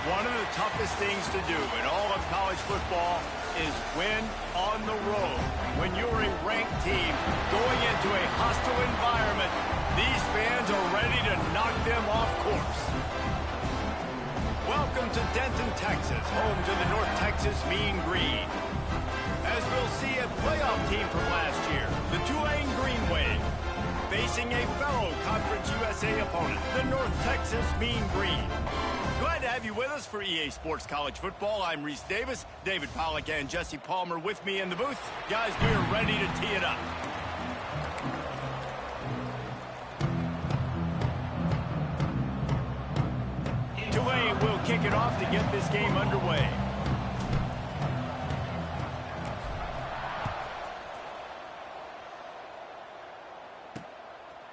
One of the toughest things to do in all of college football is win on the road. When you're a ranked team going into a hostile environment, these fans are ready to knock them off course. Welcome to Denton, Texas, home to the North Texas Mean Green. As we'll see a playoff team from last year, the Tulane Green Wave, facing a fellow Conference USA opponent, the North Texas Mean Green. Glad to have you with us for EA Sports College Football. I'm Reese Davis, David Pollack and Jesse Palmer with me in the booth. Guys, we are ready to tee it up. Tulane will kick it off to get this game underway.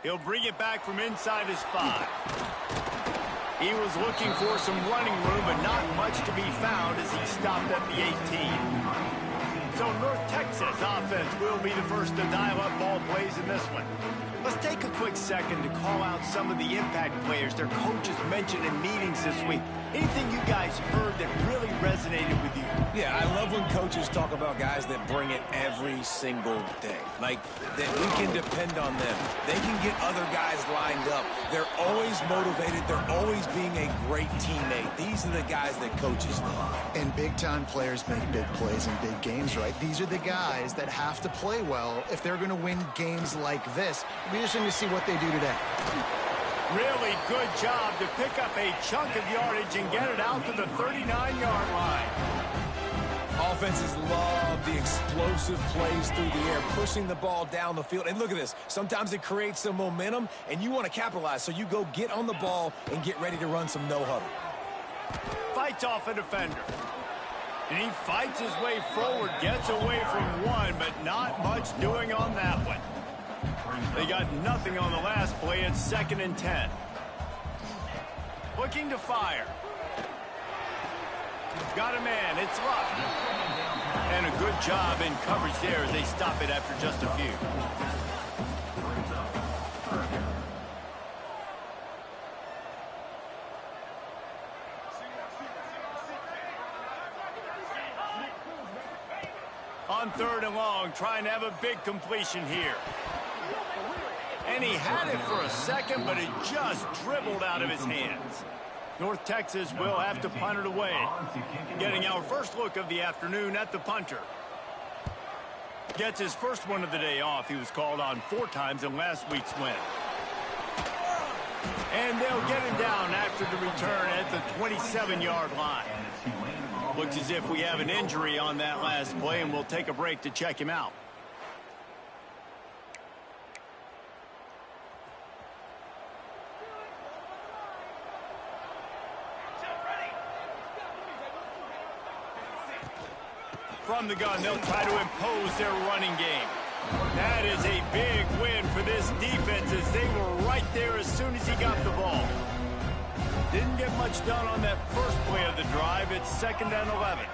He'll bring it back from inside his 5. He was looking for some running room, but not much to be found as he stopped at the 18. So North Texas offense will be the first to dial up ball plays in this one. Let's take a quick second to call out some of the impact players their coaches mentioned in meetings this week. Anything you guys heard that really resonated with you? Yeah, I love when coaches talk about guys that bring it every single day. Like, that we can depend on them. They can get other guys lined up. They're always motivated. They're always being a great teammate. These are the guys that coaches love. And big-time players make big plays in big games, right? These are the guys that have to play well if they're going to win games like this. We just need to see what they do today. Really good job to pick up a chunk of yardage and get it out to the 39-yard line. Offenses love the explosive plays through the air, pushing the ball down the field. And look at this. Sometimes it creates some momentum, and you want to capitalize. So you go get on the ball and get ready to run some no-huddle. Fights off a defender. And he fights his way forward, gets away from one, but not much doing on that one. They got nothing on the last play. It's 2nd and 10. Looking to fire. Got a man. It's Luck. And a good job in coverage there as they stop it after just a few. On 3rd and long, trying to have a big completion here. And he had it for a second, but it just dribbled out of his hands. North Texas will have to punt it away. Getting our first look of the afternoon at the punter. Gets his first one of the day off. He was called on 4 times in last week's win. And they'll get him down after the return at the 27-yard line. Looks as if we have an injury on that last play, and we'll take a break to check him out. From the gun, they'll try to impose their running game. That is a big win for this defense as they were right there as soon as he got the ball. Didn't get much done on that first play of the drive. It's 2nd and 11.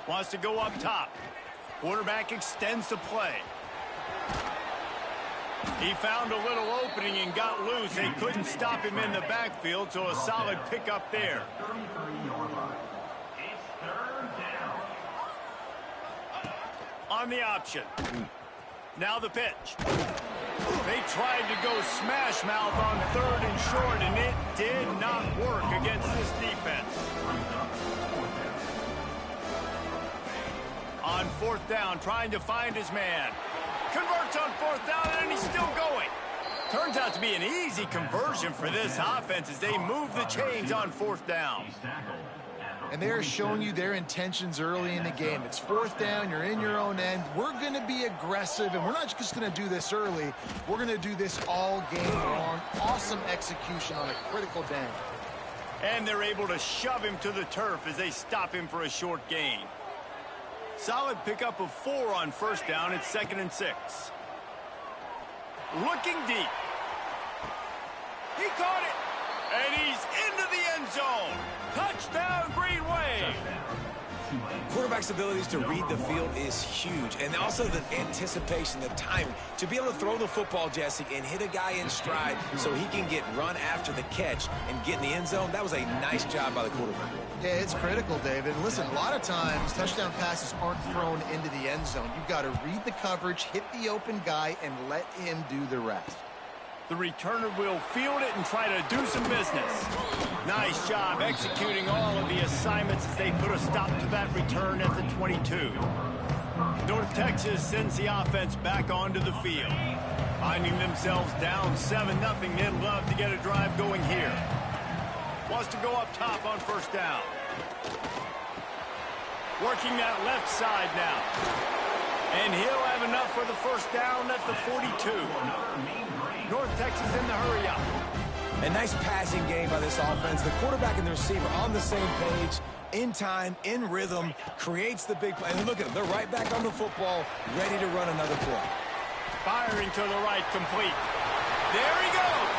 Wants to go up top. Quarterback extends the play. He found a little opening and got loose. They couldn't stop him in the backfield, so a solid pickup there. On the option. Now the pitch. They tried to go smash mouth on 3rd and short, and it did not work against this defense. On 4th down, trying to find his man. Converts on 4th down, and he's still going. Turns out to be an easy conversion for this offense as they move the chains on 4th down. And they're showing you their intentions early in the game. It's 4th down, you're in your own end. We're going to be aggressive, and we're not just going to do this early. We're going to do this all game long. Awesome execution on a critical down. And they're able to shove him to the turf as they stop him for a short gain. Solid pickup of 4 on 1st down. It's 2nd and 6. Looking deep. He caught it. And he's into the end zone. Touchdown, Green Wave. Quarterback's abilities to read the field is huge, and also the anticipation, the timing. To be able to throw the football, Jesse, and hit a guy in stride so he can get run after the catch and get in the end zone, that was a nice job by the quarterback. Yeah, it's critical, David. Listen, a lot of times, touchdown passes aren't thrown into the end zone. You've got to read the coverage, hit the open guy, and let him do the rest. The returner will field it and try to do some business. Nice job executing all of the assignments as they put a stop to that return at the 22. North Texas sends the offense back onto the field. Finding themselves down 7-0, they'd love to get a drive going here. Wants to go up top on first down. Working that left side now. And he'll have enough for the first down at the 42. North Texas in the hurry up. A nice passing game by this offense. The quarterback and the receiver on the same page, in time, in rhythm, creates the big play. And look at them. They're right back on the football, ready to run another play. Firing to the right, complete. There he goes.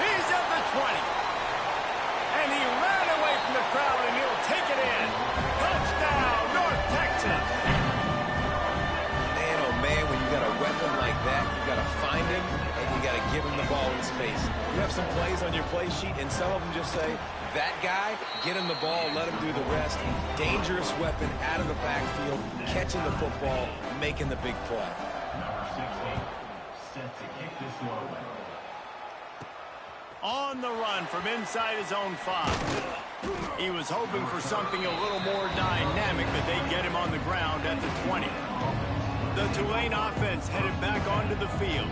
He's at the 20. And he ran away from the crowd, and he'll take it in. Touchdown, North Texas. Man, oh man, when you got a weapon like that, you got to find him, and you got to give him the ball in space. You have some plays on your play sheet, and some of them just say, that guy, get him the ball, let him do the rest. Dangerous weapon out of the backfield, catching the football, making the big play. Set to kick this one away. On the run from inside his own 5. He was hoping for something a little more dynamic, but they get him on the ground at the 20. The Tulane offense headed back onto the field.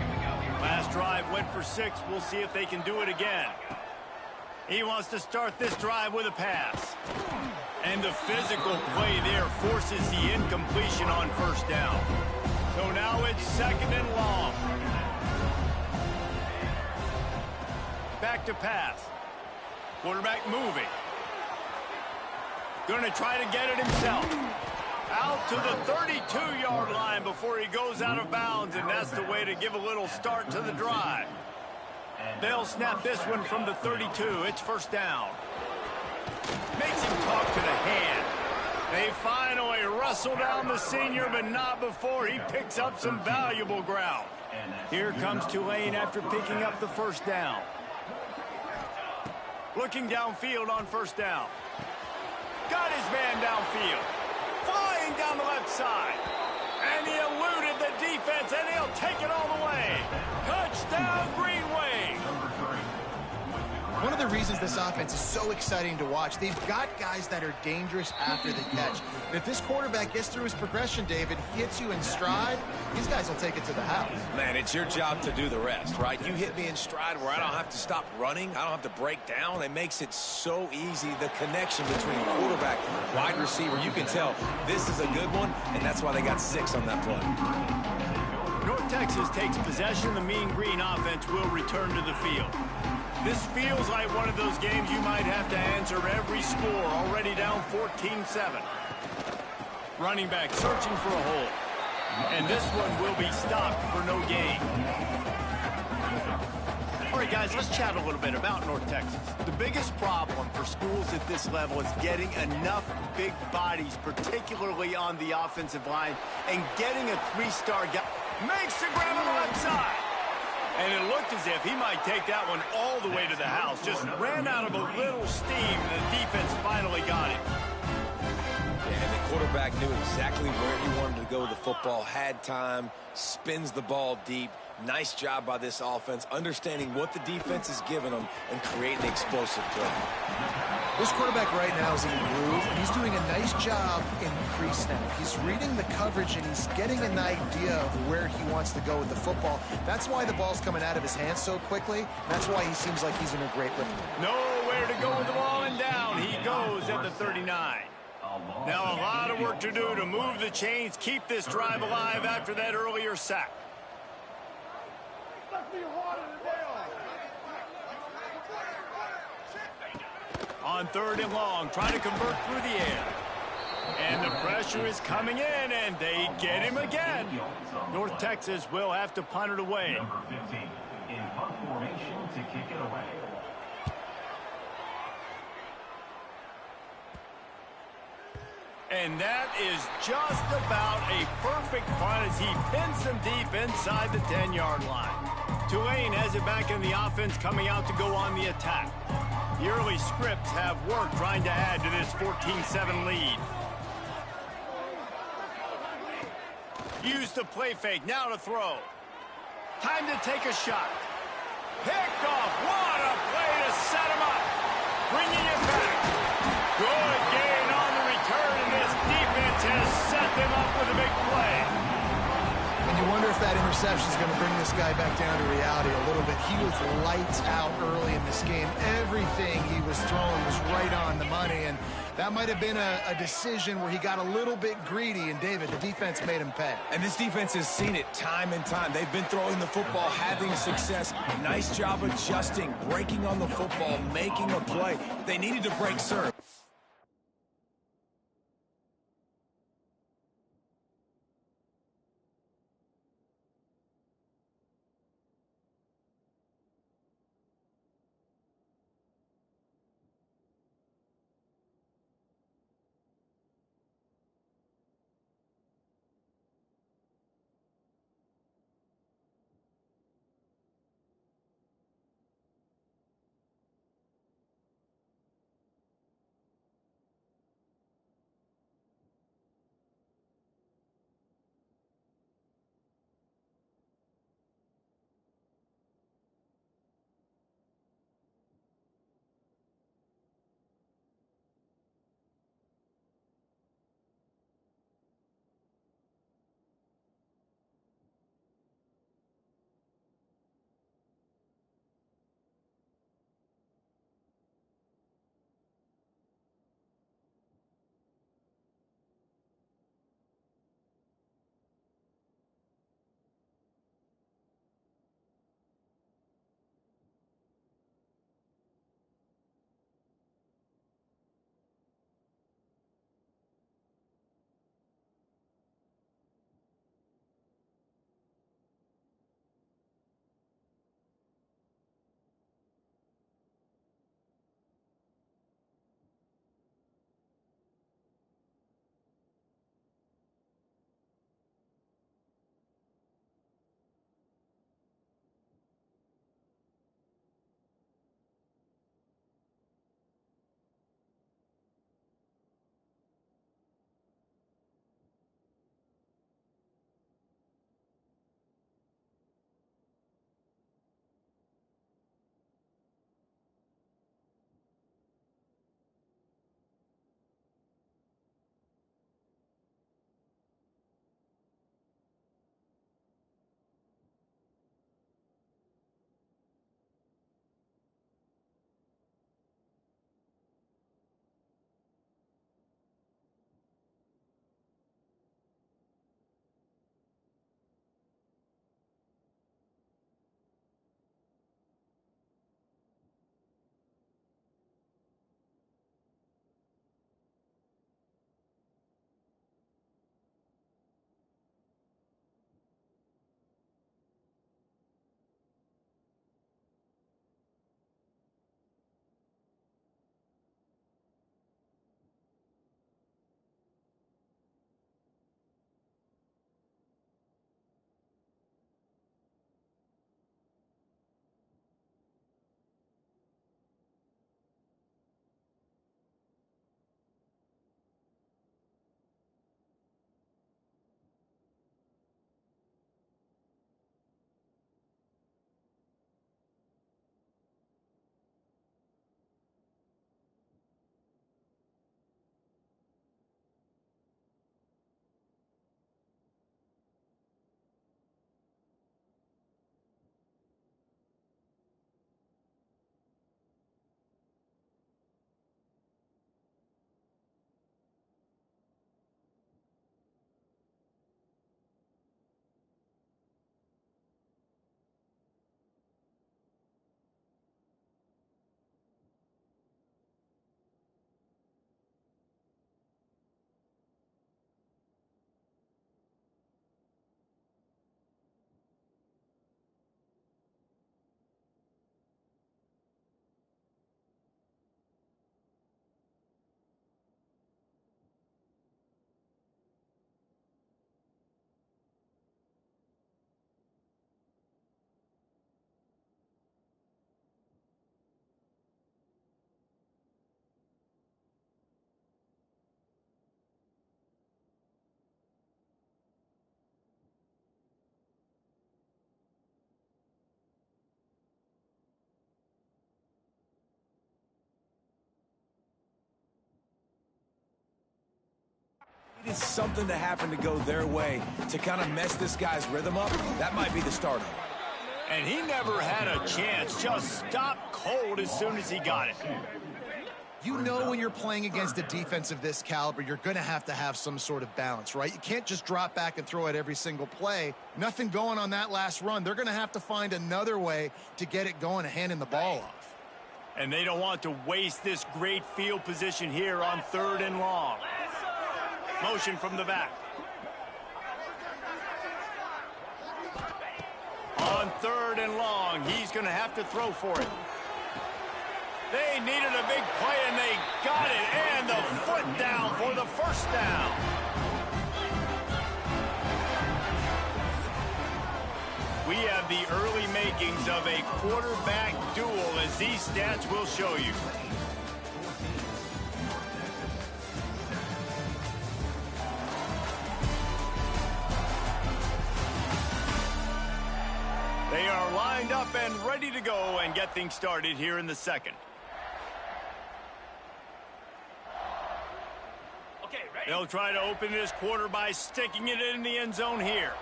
Last drive went for 6. We'll see if they can do it again. He wants to start this drive with a pass. And the physical play there forces the incompletion on first down. So now it's 2nd and long. Back to pass. Quarterback moving. Going to try to get it himself. Out to the 32-yard line before he goes out of bounds, and that's the way to give a little start to the drive. They'll snap this one from the 32. It's first down. Makes him talk to the hand. They finally wrestle down the senior, but not before he picks up some valuable ground. Here comes Tulane after picking up the first down. Looking downfield on first down. Got his man downfield. Flying down the left side. And he eluded the defense, and he'll take it all the way. Touchdown, Green Wave. One of the reasons this offense is so exciting to watch, they've got guys that are dangerous after the catch. And if this quarterback gets through his progression, David, hits you in stride, these guys will take it to the house. Man, it's your job to do the rest, right? You hit me in stride where I don't have to stop running. I don't have to break down. It makes it so easy, the connection between quarterback and wide receiver. You can tell this is a good one, and that's why they got 6 on that play. North Texas takes possession. The Mean Green offense will return to the field. This feels like one of those games you might have to answer every score, already down 14-7. Running back searching for a hole. And this one will be stopped for no gain. All right, guys, let's chat a little bit about North Texas. The biggest problem for schools at this level is getting enough big bodies, particularly on the offensive line, and getting a 3-star guy. Makes the grab on the left side. And it looked as if he might take that one all the way to the house. Just ran out of a little steam, and the defense finally got it. And the quarterback knew exactly where he wanted to go with the football, had time, spins the ball deep. Nice job by this offense, understanding what the defense is giving them and creating the explosive play. This quarterback right now is in a groove, and he's doing a nice job in pre-snap. He's reading the coverage, and he's getting an idea of where he wants to go with the football. That's why the ball's coming out of his hands so quickly. That's why he seems like he's in a great rhythm. Nowhere to go with the ball, and down he goes at the 39. Now a lot of work to do to move the chains, keep this drive alive after that earlier sack. On 3rd and long, trying to convert through the air. And the pressure is coming in, and they get him again. North Texas will have to punt it away. Number 15 in punt formation to kick it away. And that is just about a perfect punt as he pins them deep inside the 10-yard line. Tulane has it back in the offense, coming out to go on the attack. The early scripts have worked trying to add to this 14-7 lead. Use the play fake, now to throw. Time to take a shot. Picked off, what a play to set him up. Bringing it back. Good gain on the return, and this defense has set them up with a big play. And you wonder if that interception is going to bring this guy back down to reality a little bit. He was lights out early in this game. Everything he was throwing was right on the money, and that might have been a decision where he got a little bit greedy, and David, the defense made him pay. And this defense has seen it time and time. They've been throwing the football, having success. Nice job adjusting, breaking on the football, making a play. They needed to break serve. It's something to happen to go their way to kind of mess this guy's rhythm up. That might be the start of it. And he never had a chance. Just stopped cold as soon as he got it. You know when you're playing against a defense of this caliber, you're going to have some sort of balance, right? You can't just drop back and throw it every single play. Nothing going on that last run. They're going to have to find another way to get it going and handing the ball off. And they don't want to waste this great field position here on 3rd and long. Motion from the back. On 3rd and long, he's going to have to throw for it. They needed a big play, and they got it. And the foot down for the first down. We have the early makings of a quarterback duel, as these stats will show you. They are lined up and ready to go and get things started here in the second. They'll try to open this quarter by sticking it in the end zone here.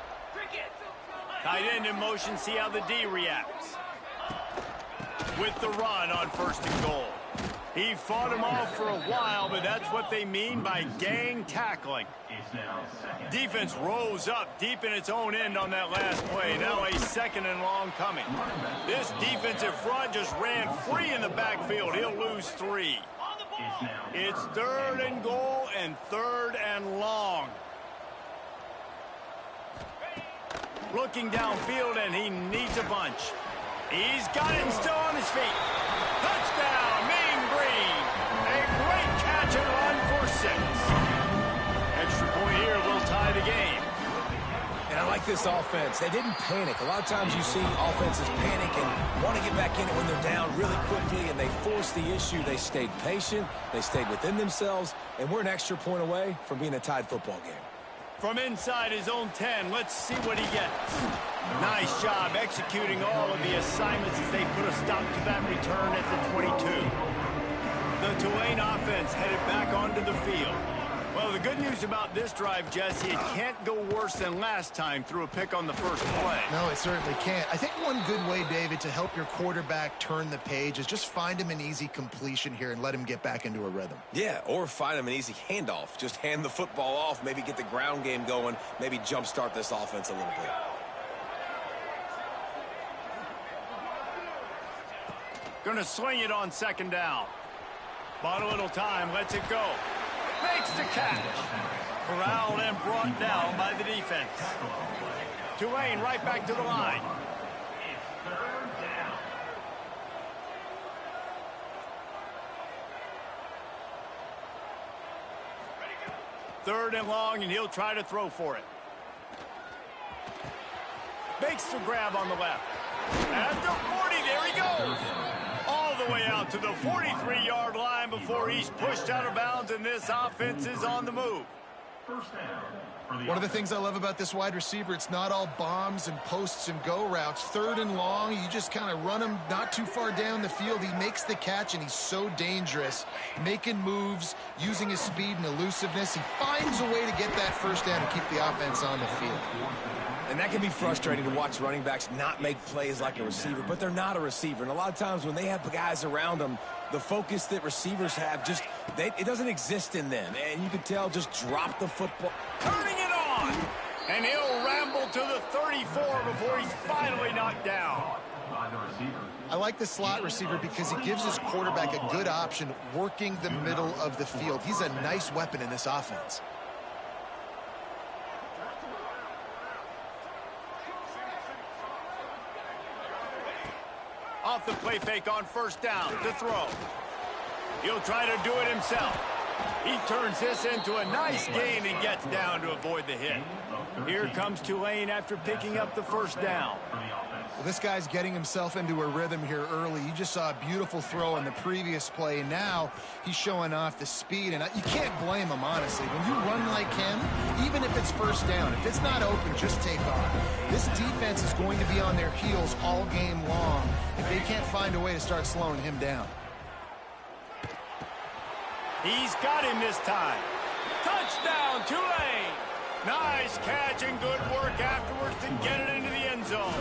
Tight end in motion, see how the D reacts. With the run on 1st and goal. He fought him off for a while, but that's what they mean by gang tackling. Defense rose up deep in its own end on that last play. Now a 2nd and long coming. This defensive front just ran free in the backfield. He'll lose 3. It's 3rd and goal and 3rd and long. Looking downfield, and he needs a bunch. He's got it and still on his feet. Touchdown, Mean Green. A great catch and run for 6. Extra point here will tie the game. And I like this offense. They didn't panic. A lot of times you see offenses panic and want to get back in it when they're down really quickly, and they forced the issue. They stayed patient. They stayed within themselves, and we're an extra point away from being a tied football game. From inside his own 10, let's see what he gets. Nice job executing all of the assignments as they put a stop to that return at the 22. The Tulane offense headed back onto the field. Well, the good news about this drive, Jesse, it can't go worse than last time through a pick on the first play. No, it certainly can't. I think one good way, David, to help your quarterback turn the page is just find him an easy completion here and let him get back into a rhythm. Yeah, or find him an easy handoff. Just hand the football off, maybe get the ground game going, maybe jumpstart this offense a little bit. Gonna swing it on 2nd down. Bought a little time, lets it go. Makes the catch. Corralled and brought down by the defense. Tulane right back to the line. Third and long, and he'll try to throw for it. Makes the grab on the left. At the 40, there he goes. All the way out to the 43-yard line before he's pushed out of bounds, and this offense is on the move. One of the things I love about this wide receiver, it's not all bombs and posts and go routes. 3rd and long, you just kind of run him not too far down the field. He makes the catch, and he's so dangerous, making moves, using his speed and elusiveness. He finds a way to get that first down and keep the offense on the field. And that can be frustrating to watch running backs not make plays like a receiver, but they're not a receiver. And a lot of times when they have guys around them, the focus that receivers have just, it doesn't exist in them. And you can tell, just drop the football. Turning it on! And he'll ramble to the 34 before he's finally knocked down. I like the slot receiver because he gives his quarterback a good option working the middle of the field. He's a nice weapon in this offense. Off the play fake on 1st down to throw. He'll try to do it himself. He turns this into a nice gain and gets down to avoid the hit. Here comes Tulane after picking up the 1st down. Well, this guy's getting himself into a rhythm here early. You just saw a beautiful throw in the previous play, and now he's showing off the speed, and you can't blame him, honestly. When you run like him, even if it's 1st down, if it's not open, just take off. This defense is going to be on their heels all game long if they can't find a way to start slowing him down. He's got him this time. Touchdown, Tulane. Nice catch and good work afterwards to get it into the end zone.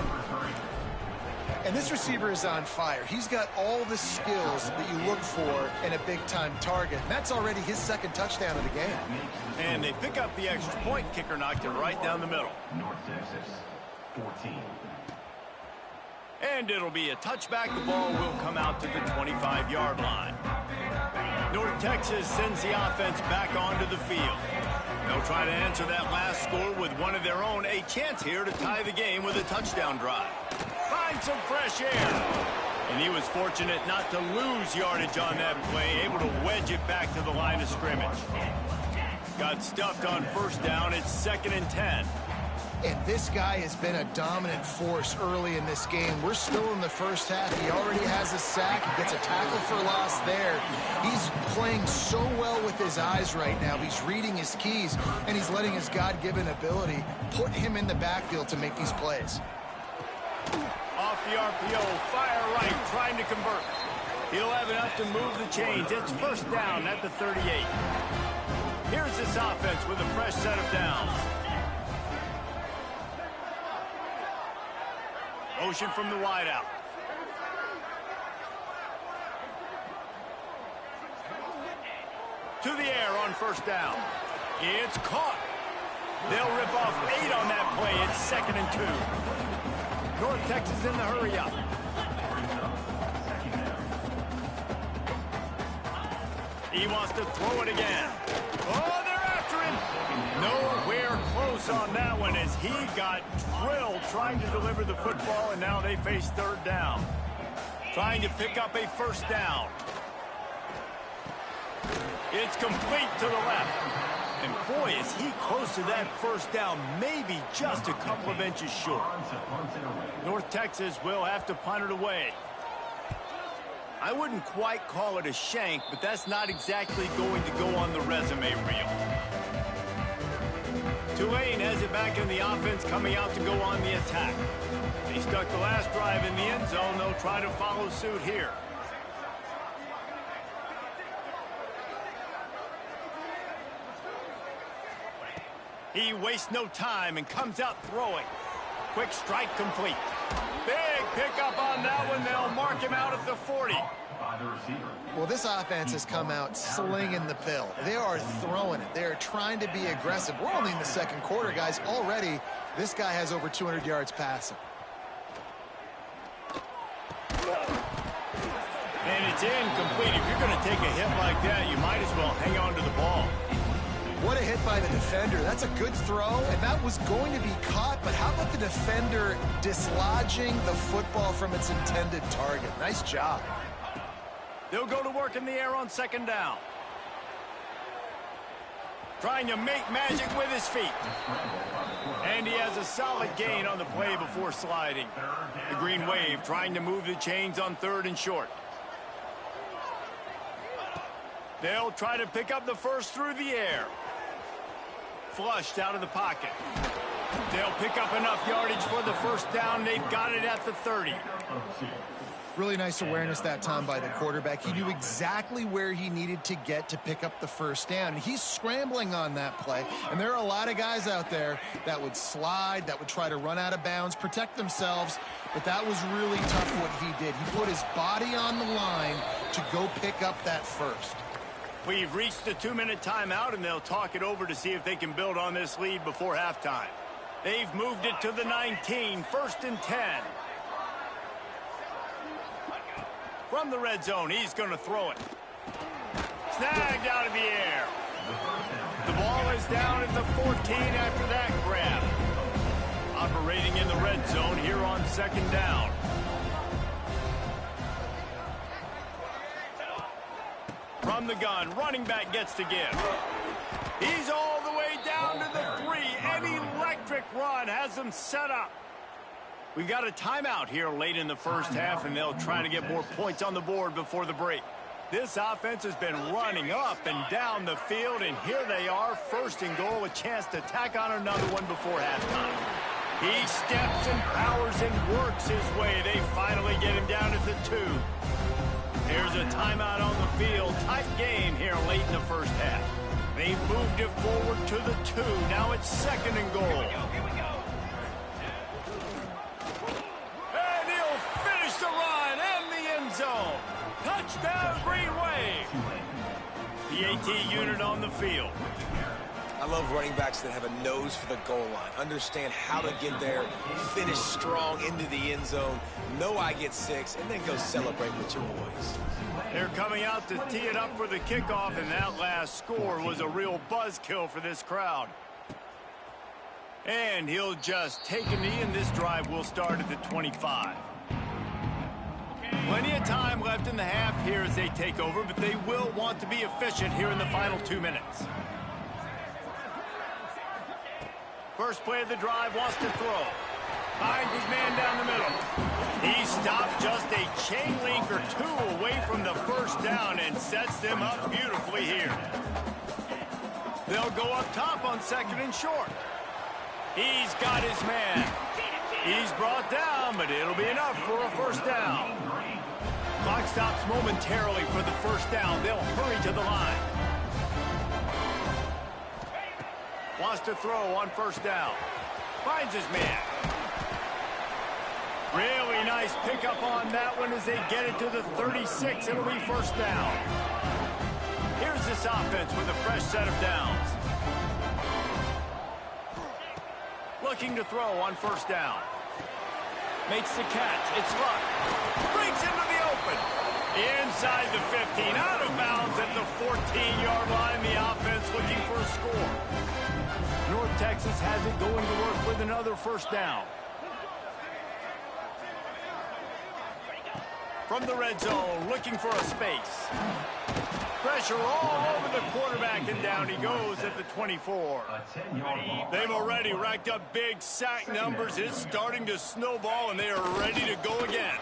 And this receiver is on fire. He's got all the skills that you look for in a big-time target. And that's already his second touchdown of the game. And they pick up the extra point. Kicker knocked it right down the middle. North Texas, 14. And it'll be a touchback. The ball will come out to the 25-yard line. North Texas sends the offense back onto the field. They'll try to answer that last score with one of their own. A chance here to tie the game with a touchdown drive. Find some fresh air. And he was fortunate not to lose yardage on that play, able to wedge it back to the line of scrimmage. Got stuffed on first down. It's 2nd and 10. And this guy has been a dominant force early in this game. We're still in the first half. He already has a sack. He gets a tackle for loss there. He's playing so well with his eyes right now. He's reading his keys, and he's letting his God-given ability put him in the backfield to make these plays. Off the RPO, fire right, trying to convert. He'll have enough to move the chains. It's first down at the 38. Here's this offense with a fresh set of downs. Motion from the wideout. To the air on first down. It's caught. They'll rip off 8 on that play. It's 2nd and 2. North Texas in the hurry up. He wants to throw it again. Oh, they're after him. Nowhere close on that one as he got drilled trying to deliver the football, and now they face 3rd down. Trying to pick up a first down. It's complete to the left. And boy, is he close to that first down, maybe just a couple of inches short. North Texas will have to punt it away. I wouldn't quite call it a shank, but that's not exactly going to go on the resume reel. Tulane has it back in the offense, coming out to go on the attack. They stuck the last drive in the end zone. They'll try to follow suit here. He wastes no time and comes out throwing. Quick strike complete. Big pickup on that one. They'll mark him out at the 40. Well, this offense has come out slinging the pill. They are throwing it. They are trying to be aggressive. We're only in the 2nd quarter, guys. Already, this guy has over 200 yards passing. And it's incomplete. If you're going to take a hit like that, you might as well hang on to the ball. What a hit by the defender. That's a good throw, and that was going to be caught, but how about the defender dislodging the football from its intended target? Nice job. They'll go to work in the air on 2nd down. Trying to make magic with his feet. And he has a solid gain on the play before sliding. The Green Wave trying to move the chains on 3rd and short. They'll try to pick up the first through the air. Flushed out of the pocket. They'll pick up enough yardage for the first down. They've got it at the 30. Really nice awareness that time by the quarterback. He knew exactly where he needed to get to pick up the first down. He's scrambling on that play, and there are a lot of guys out there that would slide, that would try to run out of bounds, protect themselves, but that was really tough what he did. He put his body on the line to go pick up that first. We've reached the 2-minute timeout, and they'll talk it over to see if they can build on this lead before halftime. They've moved it to the 19, 1st and 10. From the red zone, he's going to throw it. Snagged out of the air. The ball is down at the 14 after that grab. Operating in the red zone here on 2nd down. From the gun, running back gets to give. He's all the way down to the 3. An electric run has them set up. We've got a timeout here late in the first half, and they'll try to get more points on the board before the break. This offense has been running up and down the field, and here they are, 1st and goal, a chance to tack on another one before halftime. He steps and powers and works his way. They finally get him down at the 2. Here's a timeout on the field. Tight game here late in the first half. They moved it forward to the 2. Now it's 2nd and goal. And he'll finish the run and the end zone. Touchdown, Green Wave. The AT unit on the field. I love running backs that have a nose for the goal line, understand how to get there, finish strong into the end zone, know I get 6, and then go celebrate with your boys. They're coming out to tee it up for the kickoff, and that last score was a real buzzkill for this crowd. And he'll just take a knee, and this drive will start at the 25. Plenty of time left in the half here as they take over, but they will want to be efficient here in the final 2 minutes. First play of the drive, wants to throw. Finds his man down the middle. He stopped just a chain link or 2 away from the first down and sets them up beautifully here. They'll go up top on 2nd and short. He's got his man. He's brought down, but it'll be enough for a first down. Clock stops momentarily for the first down. They'll hurry to the line. Wants to throw on first down. Finds his man. Really nice pickup on that one as they get it to the 36. It'll be first down. Here's this offense with a fresh set of downs. Looking to throw on first down. Makes the catch. It's Luck. Breaks into the open. Inside the 15. Out of bounds at the 14-yard line. The offense looking for a score. North Texas has it going to work with another first down. From the red zone, looking for a space. Pressure all over the quarterback, and down he goes at the 24. They've already racked up big sack numbers. It's starting to snowball, and they are ready to go again.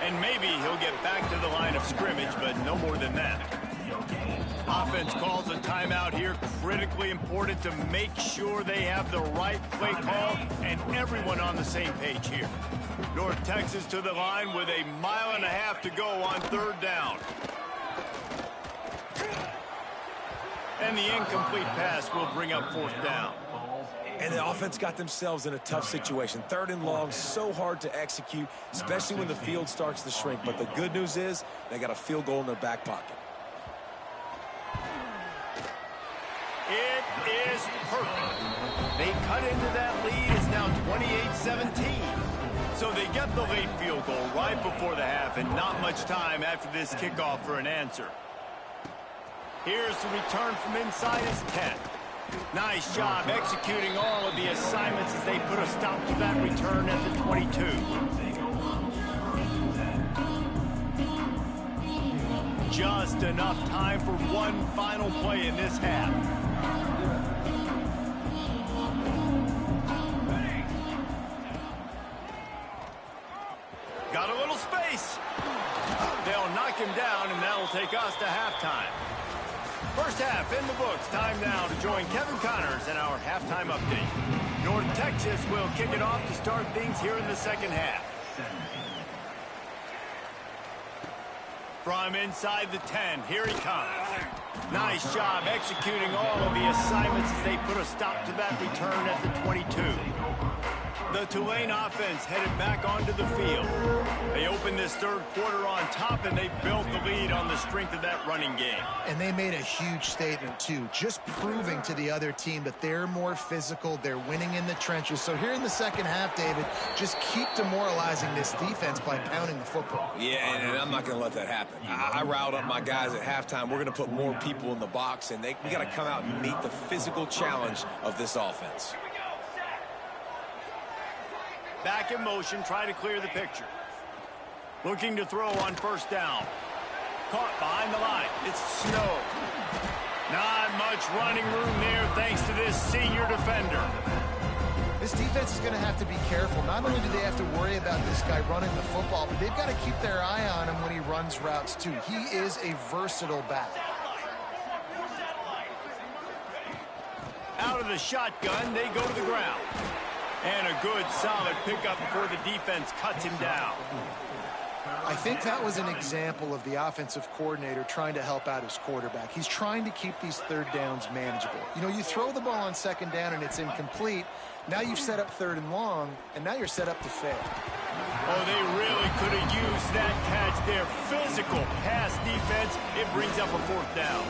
And maybe he'll get back to the line of scrimmage, but no more than that. Offense calls a timeout here. Critically important to make sure they have the right play call and everyone on the same page here. North Texas to the line with 1.5 miles to go on 3rd down. And the incomplete pass will bring up 4th down. And the offense got themselves in a tough situation. 3rd and long, so hard to execute, especially when the field starts to shrink. But the good news is they got a field goal in their back pocket. It is perfect. They cut into that lead. It's now 28-17. So they get the late field goal right before the half, and not much time after this kickoff for an answer. Here's the return from inside his 10. Nice job executing all of the assignments as they put a stop to that return at the 22. Just enough time for one final play in this half. Got a little space. They'll knock him down, and that'll take us to halftime. First half in the books. Time now to join Kevin Connors in our halftime update. North Texas will kick it off to start things here in the second half. From inside the 10, here he comes. Nice job executing all of the assignments as they put a stop to that return at the 22. The Tulane offense headed back onto the field. They opened this 3rd quarter on top, and they built the lead on the strength of that running game. And they made a huge statement, too, just proving to the other team that they're more physical, they're winning in the trenches. So here in the second half, David, just keep demoralizing this defense by pounding the football. Yeah, and I'm not going to let that happen. I riled up my guys at halftime. We're going to put more people in the box, and we got to come out and meet the physical challenge of this offense. Back in motion, try to clear the picture. Looking to throw on first down. Caught behind the line. It's Snow. Not much running room there thanks to this senior defender. This defense is going to have to be careful. Not only do they have to worry about this guy running the football, but they've got to keep their eye on him when he runs routes, too. He is a versatile back. Out of the shotgun, they go to the ground. And a good, solid pickup before the defense cuts him down. I think that was an example of the offensive coordinator trying to help out his quarterback. He's trying to keep these third downs manageable. You know, you throw the ball on second down and it's incomplete. Now you've set up third and long, and now you're set up to fail. Oh, they really could have used that catch there. Physical pass defense. It brings up a fourth down.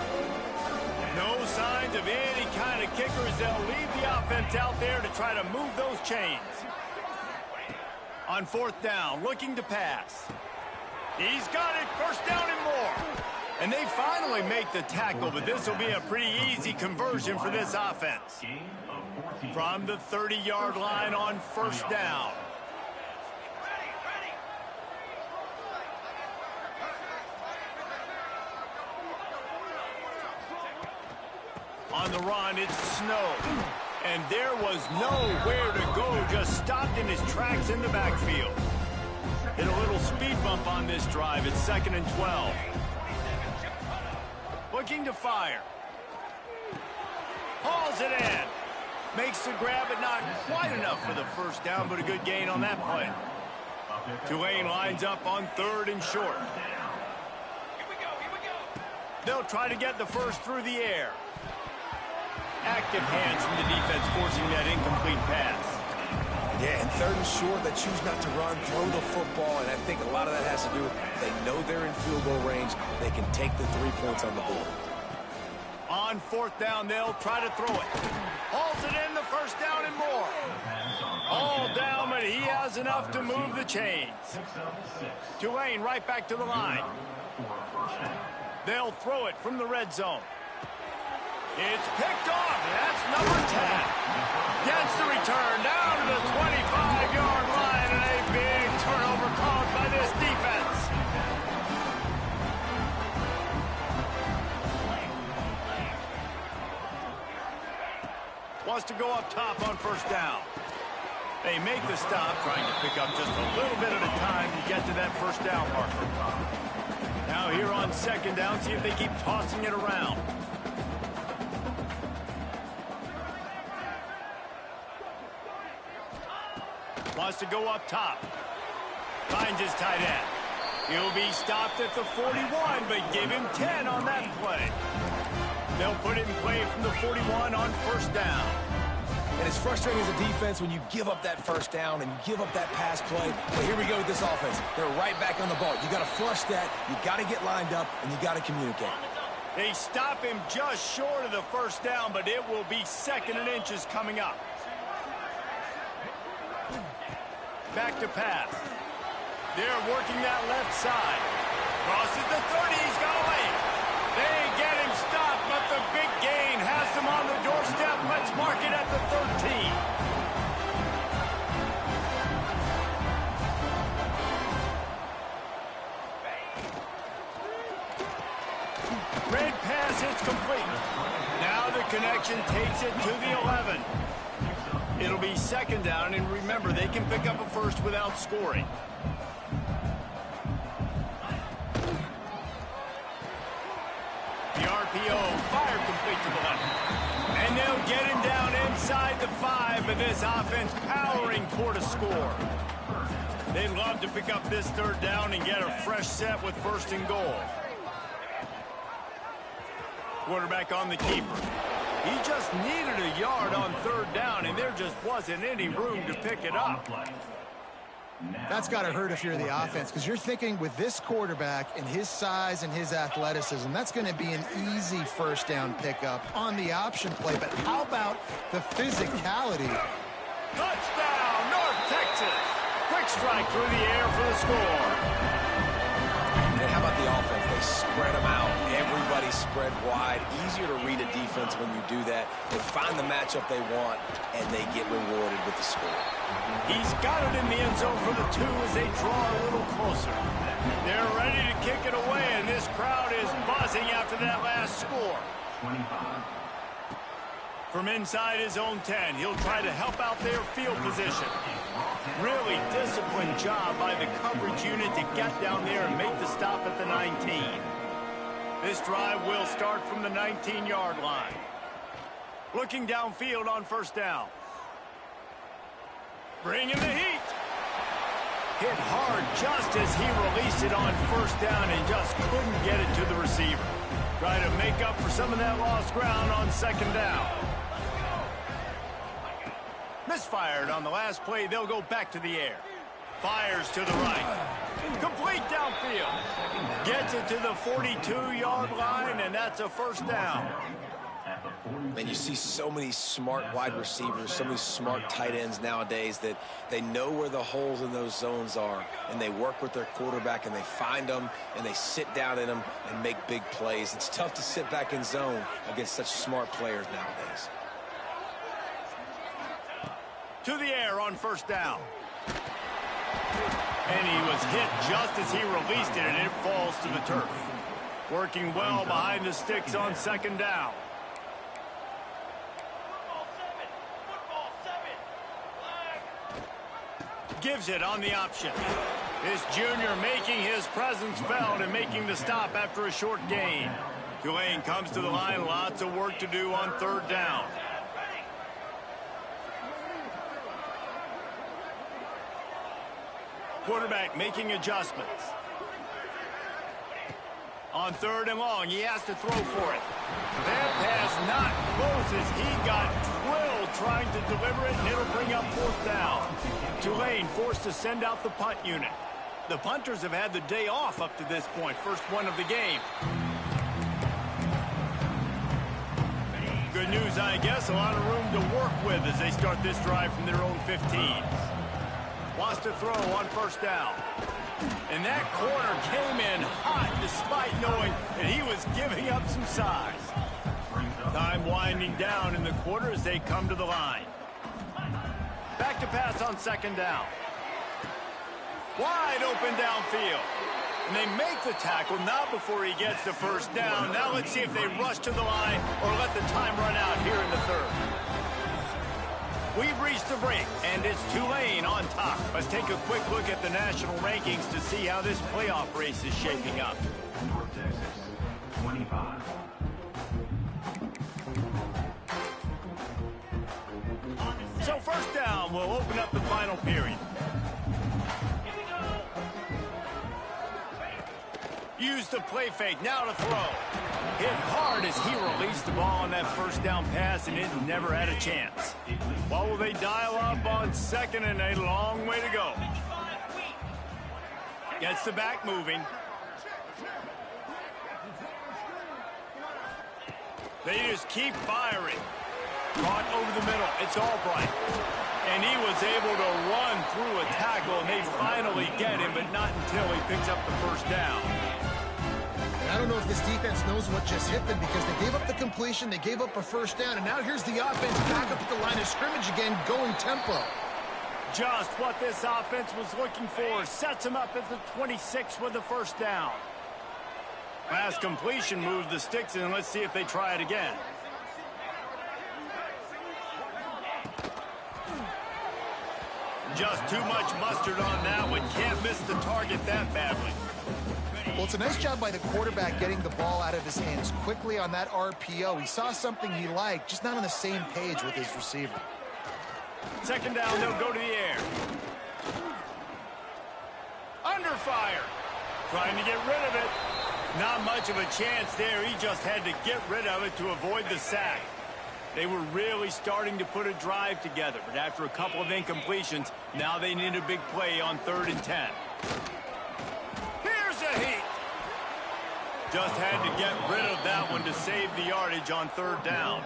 No signs of any kind of kickers. They'll leave the offense out there to try to move those chains. On fourth down, looking to pass. He's got it, first down and more. And they finally make the tackle, but this will be a pretty easy conversion for this offense. From the 30-yard line on first down. On the run, it's snow. And there was nowhere to go, just stopped in his tracks in the backfield. Hit a little speed bump on this drive. It's 2nd and 12. Looking to fire. Hauls it in. Makes the grab, but not quite enough for the first down, but a good gain on that play. Tulane lines up on 3rd and short. They'll try to get the first through the air. Active hands from the defense forcing that incomplete pass. Yeah, and 3rd and short, they choose not to run, throw the football, and I think a lot of that has to do with they know they're in field goal range. They can take the 3 points on the board. On 4th down, they'll try to throw it. Hauls it in, the first down and more. All down, but he has enough to move the chains. Tulane right back to the line. They'll throw it from the red zone. It's picked off. That's number 10. Gets the return down to the 25-yard line, and a big turnover caused by this defense. Wants to go up top on first down. They make the stop, trying to pick up just a little bit at a time to get to that first down marker. Now here on 2nd down, see if they keep tossing it around. Wants to go up top. Finds his tight end. He'll be stopped at the 41, but give him 10 on that play. They'll put it in play from the 41 on first down. And it's frustrating as a defense when you give up that first down and you give up that pass play. But here we go with this offense. They're right back on the ball. You got to flush that. You got to get lined up, and you got to communicate. They stop him just short of the first down, but it will be 2nd and inches coming up. Back to pass. They're working that left side. Crosses the 30. He's got away. They get him stopped, but the big gain has them on the doorstep. Let's mark it at the 13. Red pass, it's complete. Now the connection takes it to the 11. It'll be 2nd down, and remember, they can pick up a first without scoring. The RPO fired complete to the left. And they'll get him down inside the 5, but this offense powering toward a score. They'd love to pick up this 3rd down and get a fresh set with 1st and goal. Quarterback on the keeper. He just needed a yard on 3rd down, and there just wasn't any room to pick it up. That's got to hurt if you're the offense, because you're thinking with this quarterback and his size and his athleticism, that's going to be an easy first down pickup on the option play. But how about the physicality? Touchdown, North Texas. Quick strike through the air for the score. And how about the offense? They spread them out. Everybody spread wide. Easier to read a defense when you do that. They find the matchup they want, and they get rewarded with the score. He's got it in the end zone for the 2 as they draw a little closer. They're ready to kick it away, and this crowd is buzzing after that last score. 25. From inside his own 10, he'll try to help out their field position. Really disciplined job by the coverage unit to get down there and make the stop at the 19. This drive will start from the 19-yard line. Looking downfield on first down. Bringing the heat. Hit hard just as he released it on first down and just couldn't get it to the receiver. Try to make up for some of that lost ground on second down. Misfired on the last play. They'll go back to the air. Fires to the right. Complete downfield. Gets it to the 42-yard line, and that's a first down. Man, you see so many smart wide receivers, so many smart tight ends nowadays that they know where the holes in those zones are, and they work with their quarterback, and they find them, and they sit down in them and make big plays. It's tough to sit back in zone against such smart players nowadays. To the air on first down. And he was hit just as he released it, and it falls to the turf. Working well behind the sticks on second down. Gives it on the option. This junior making his presence felt and making the stop after a short gain. Tulane comes to the line. Lots of work to do on third down. Quarterback making adjustments. On third and long, he has to throw for it. That pass not close as he got drilled trying to deliver it, and it'll bring up fourth down. Tulane forced to send out the punt unit. The punters have had the day off up to this point, first one of the game. Good news, I guess, a lot of room to work with as they start this drive from their own 15. Wants to throw on first down. And that corner came in hot despite knowing that he was giving up some size. Time winding down in the quarter as they come to the line. Back to pass on second down. Wide open downfield. And they make the tackle, not before he gets the first down. Now let's see if they rush to the line or let the time run out here in the third. We've reached the break, and it's Tulane on top. Let's take a quick look at the national rankings to see how this playoff race is shaping up. North Texas, 25. So first down will open up the final period. Use the play fake, now to throw. Hit hard as he released the ball on that first down pass, and it never had a chance. What will they dial up on second, and a long way to go. Gets the back moving. They just keep firing. Caught over the middle. It's Albright. And he was able to run through a tackle, and they finally get him, but not until he picks up the first down. I don't know if this defense knows what just hit them because they gave up the completion, they gave up a first down, and now here's the offense back up at the line of scrimmage again, going tempo. Just what this offense was looking for. Sets him up at the 26 with the first down. Last completion moved the sticks, and let's see if they try it again. Just too much mustard on that one. Can't miss the target that badly. Well, it's a nice job by the quarterback getting the ball out of his hands quickly on that RPO. He saw something he liked, just not on the same page with his receiver. Second down, they'll go to the air. Under fire. Trying to get rid of it. Not much of a chance there. He just had to get rid of it to avoid the sack. They were really starting to put a drive together, but after a couple of incompletions, now they need a big play on 3rd and 10. Here's a heat. Just had to get rid of that one to save the yardage on 3rd down.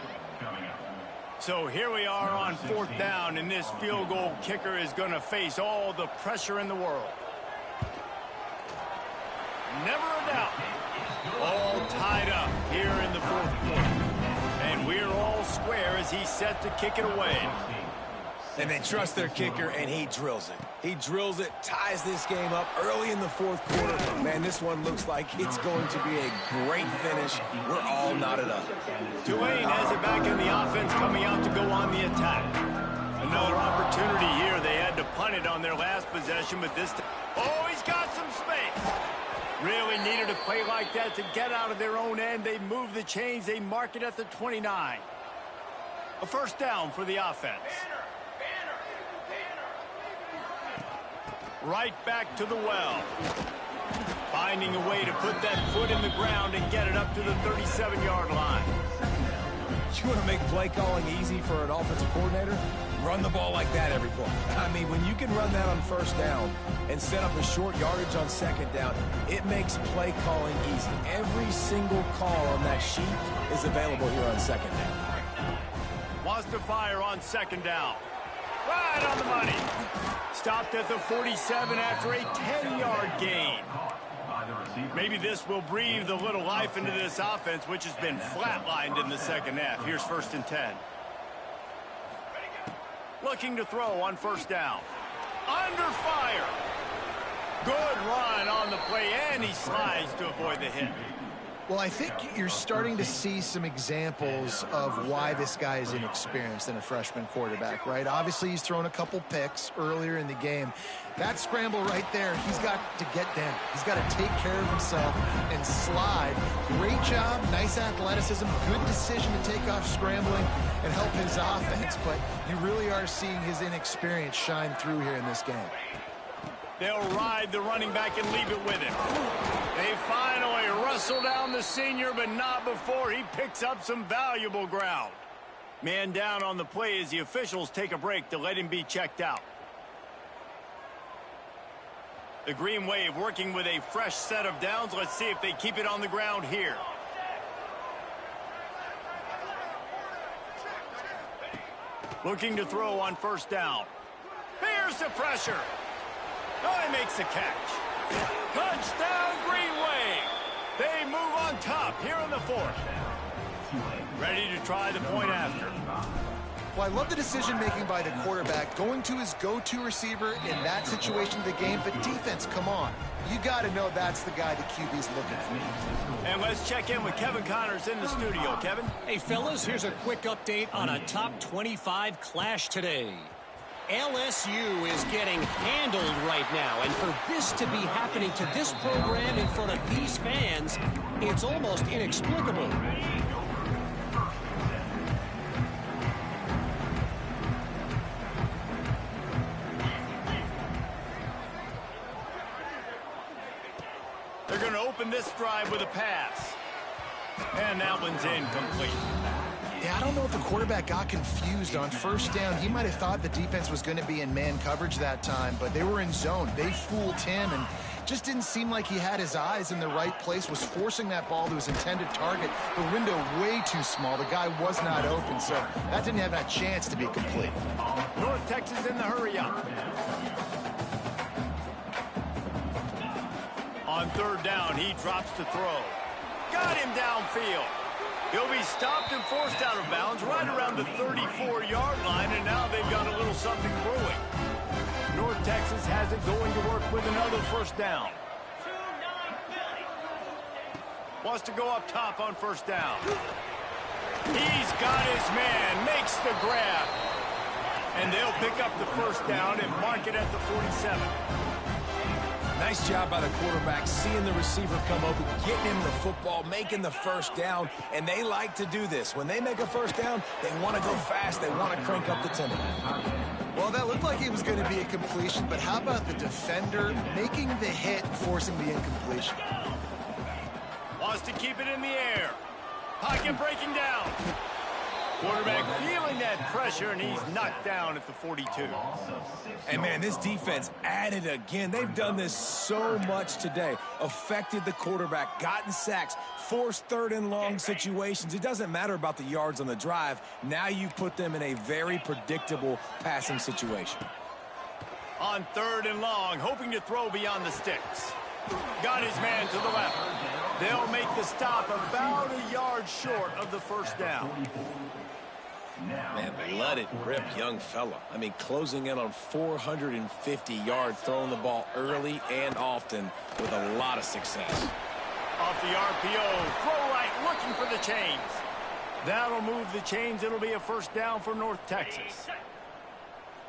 So here we are on 4th down, and this field goal kicker is going to face all the pressure in the world. Never a doubt. All tied up here in the 4th quarter. And we're all square as he's set to kick it away. And they trust their kicker, and he drills it. He drills it, ties this game up early in the 4th quarter. Man, this one looks like it's going to be a great finish. We're all knotted up. Tulane has it back in the offense, coming out to go on the attack. Another opportunity here. They had to punt it on their last possession, but this time... Oh, he's got some space. Really needed a play like that to get out of their own end. They move the chains. They mark it at the 29. A first down for the offense. Right back to the well. Finding a way to put that foot in the ground and get it up to the 37-yard line. You want to make play calling easy for an offensive coordinator? Run the ball like that every play. I mean, when you can run that on first down and set up a short yardage on second down, it makes play calling easy. Every single call on that sheet is available here on second down. Wants to fire on second down. Right on the money. Stopped at the 47 after a 10-yard gain. Maybe this will breathe a little life into this offense, which has been flatlined in the second half. Here's 1st and 10. Looking to throw on first down. Under fire. Good run on the play, and he slides to avoid the hit. Well, I think you're starting to see some examples of why this guy is inexperienced in a freshman quarterback, right? Obviously, he's thrown a couple picks earlier in the game. That scramble right there, he's got to get down. He's got to take care of himself and slide. Great job, nice athleticism, good decision to take off scrambling and help his offense, but you really are seeing his inexperience shine through here in this game. They'll ride the running back and leave it with him. They finally wrestle down the senior, but not before he picks up some valuable ground. Man down on the play as the officials take a break to let him be checked out. The Green Wave working with a fresh set of downs. Let's see if they keep it on the ground here. Looking to throw on first down. Here's the pressure. Oh, he makes the catch. Touchdown, Green Wave. They move on top here in the 4th. Ready to try the point after. Well, I love the decision-making by the quarterback, going to his go-to receiver in that situation of the game. But defense, come on. You got to know that's the guy the QB's looking for. And let's check in with Kevin Connors in the studio. Kevin? Hey, fellas, here's a quick update on a top 25 clash today. LSU is getting handled right now, and for this to be happening to this program in front of these fans, it's almost inexplicable. They're going to open this drive with a pass. And that one's incomplete. Yeah, I don't know if the quarterback got confused on first down. He might have thought the defense was going to be in man coverage that time, but they were in zone. They fooled him and just didn't seem like he had his eyes in the right place, was forcing that ball to his intended target. The window way too small. The guy was not open, so that didn't have that chance to be complete. North Texas in the hurry up. On third down, he drops to throw. Got him downfield. He'll be stopped and forced out of bounds right around the 34-yard line, and now they've got a little something brewing. North Texas has it going to work with another first down. Wants to go up top on first down. He's got his man, makes the grab. And they'll pick up the first down and mark it at the 47. Nice job by the quarterback, seeing the receiver come open, getting him the football, making the first down, and they like to do this. When they make a first down, they want to go fast. They want to crank up the tempo. Well, that looked like it was going to be a completion, but how about the defender making the hit, forcing the incompletion? Wants to keep it in the air. Pocket breaking down. Quarterback feeling that pressure, and he's knocked down at the 42. And, man, this defense added again. They've done this so much today. Affected the quarterback, gotten sacks, forced third and long situations. It doesn't matter about the yards on the drive. Now you put them in a very predictable passing situation. On third and long, hoping to throw beyond the sticks. Got his man to the left. They'll make the stop about a yard short of the first down. Man, blooded, ripped young fella. I mean, closing in on 450 yards, throwing the ball early and often with a lot of success. Off the RPO, throw right, looking for the chains. That'll move the chains. It'll be a first down for North Texas.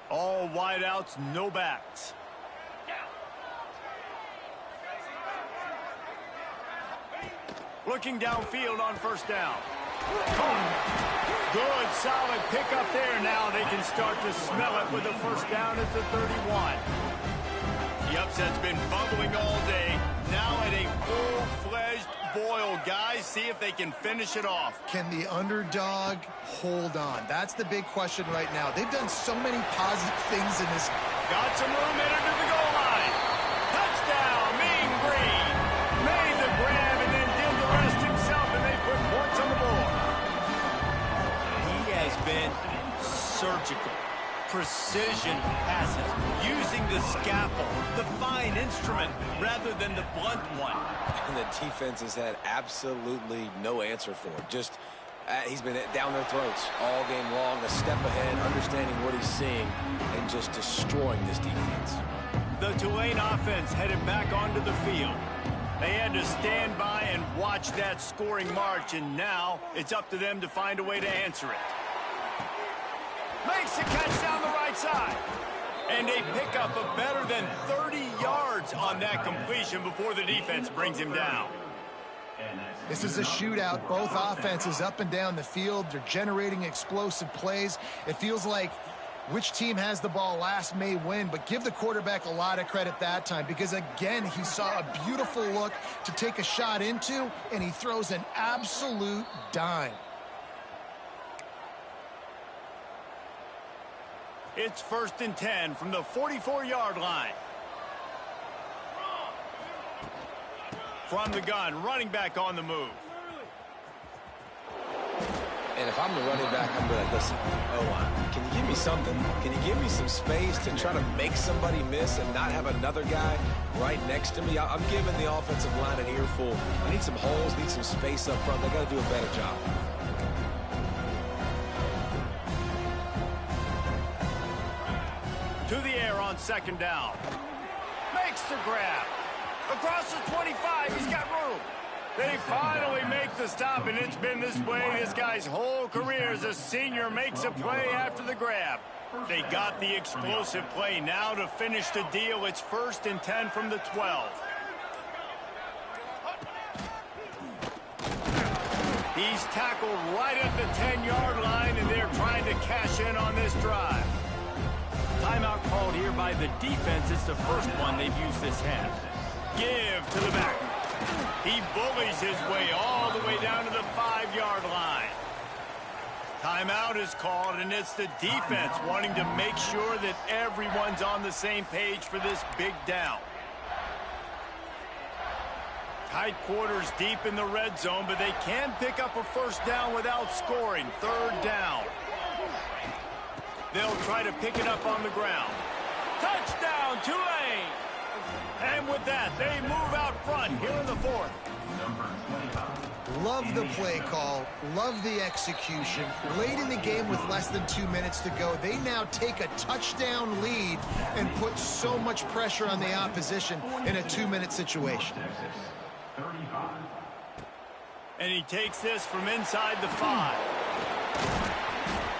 All wideouts, no backs. Looking downfield on first down. Good, solid pickup there. Now they can start to smell it with the first down at the 31. upset's been bubbling all day. Now at a full-fledged boil. Guys, see if they can finish it off. Can the underdog hold on? That's the big question right now. They've done so many positive things in this. Got some room in it to the goal line. Touchdown, Mean Green. Made the grab and then did the rest himself, and they put points on the board. He has been surgical. Precision passes, using the scalpel, the fine instrument, rather than the blunt one. And the defense has had absolutely no answer for it. Just, he's been down their throats all game long, a step ahead, understanding what he's seeing, and just destroying this defense. The Tulane offense headed back onto the field. They had to stand by and watch that scoring march, and now it's up to them to find a way to answer it. Makes the catch down the right side. And a pickup of better than 30 yards on that completion before the defense brings him down. This is a shootout. Both offenses up and down the field. They're generating explosive plays. It feels like which team has the ball last may win, but give the quarterback a lot of credit that time because, again, he saw a beautiful look to take a shot into, and he throws an absolute dime. It's 1st and 10 from the 44-yard line. From the gun, running back on the move. And if I'm the running back, I'm going to listen. Oh, can you give me something? Can you give me some space to try to make somebody miss and not have another guy right next to me? I'm giving the offensive line an earful. I need some holes, need some space up front. They got to do a better job. To the air on 2nd down. Makes the grab. Across the 25, he's got room. They finally make the stop, and it's been this way this guy's whole career as a senior. Makes a play after the grab. They got the explosive play. Now to finish the deal, it's 1st and 10 from the 12. He's tackled right at the 10-yard line, and they're trying to cash in on this drive. Timeout called here by the defense. It's the first one they've used this half. Give to the back. He bullies his way all the way down to the 5-yard line. Timeout is called, and it's the defense wanting to make sure that everyone's on the same page for this big down. Tight quarters deep in the red zone, but they can pick up a 1st down without scoring. 3rd down. They'll try to pick it up on the ground. Touchdown, Tulane! And with that, they move out front here in the 4th. Love the play call. Love the execution. Late in the game with less than 2 minutes to go, they now take a touchdown lead and put so much pressure on the opposition in a 2-minute situation. And he takes this from inside the 5.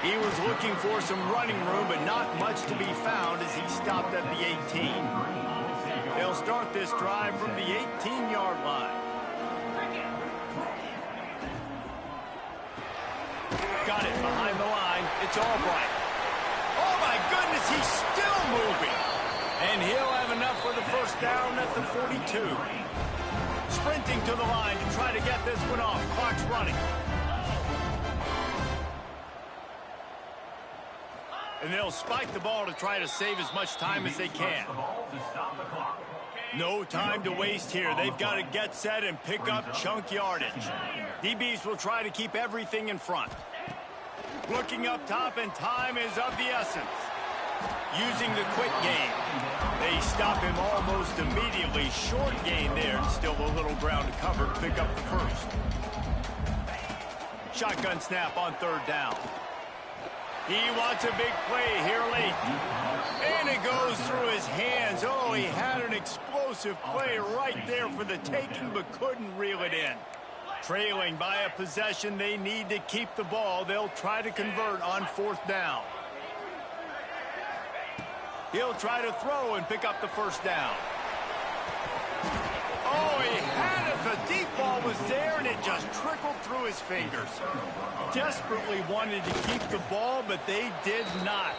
He was looking for some running room, but not much to be found as he stopped at the 18. They'll start this drive from the 18-yard line. Got it behind the line. It's Albright. Oh, my goodness, he's still moving. And he'll have enough for the 1st down at the 42. Sprinting to the line to try to get this one off. Clock's running. And they'll spike the ball to try to save as much time as they can. No time to waste here. They've got to get set and pick up chunk yardage. DBs will try to keep everything in front. Looking up top, and time is of the essence. Using the quick game. They stop him almost immediately. Short gain there, and still a little ground to cover to pick up the 1st. Shotgun snap on 3rd down. He wants a big play here late. And it goes through his hands. Oh, he had an explosive play right there for the taking, but couldn't reel it in. Trailing by a possession, they need to keep the ball. They'll try to convert on 4th down. He'll try to throw and pick up the 1st down. Oh, he had it. The deep ball was there, and it just trickled through his fingers. Desperately wanted to keep the ball, but they did not.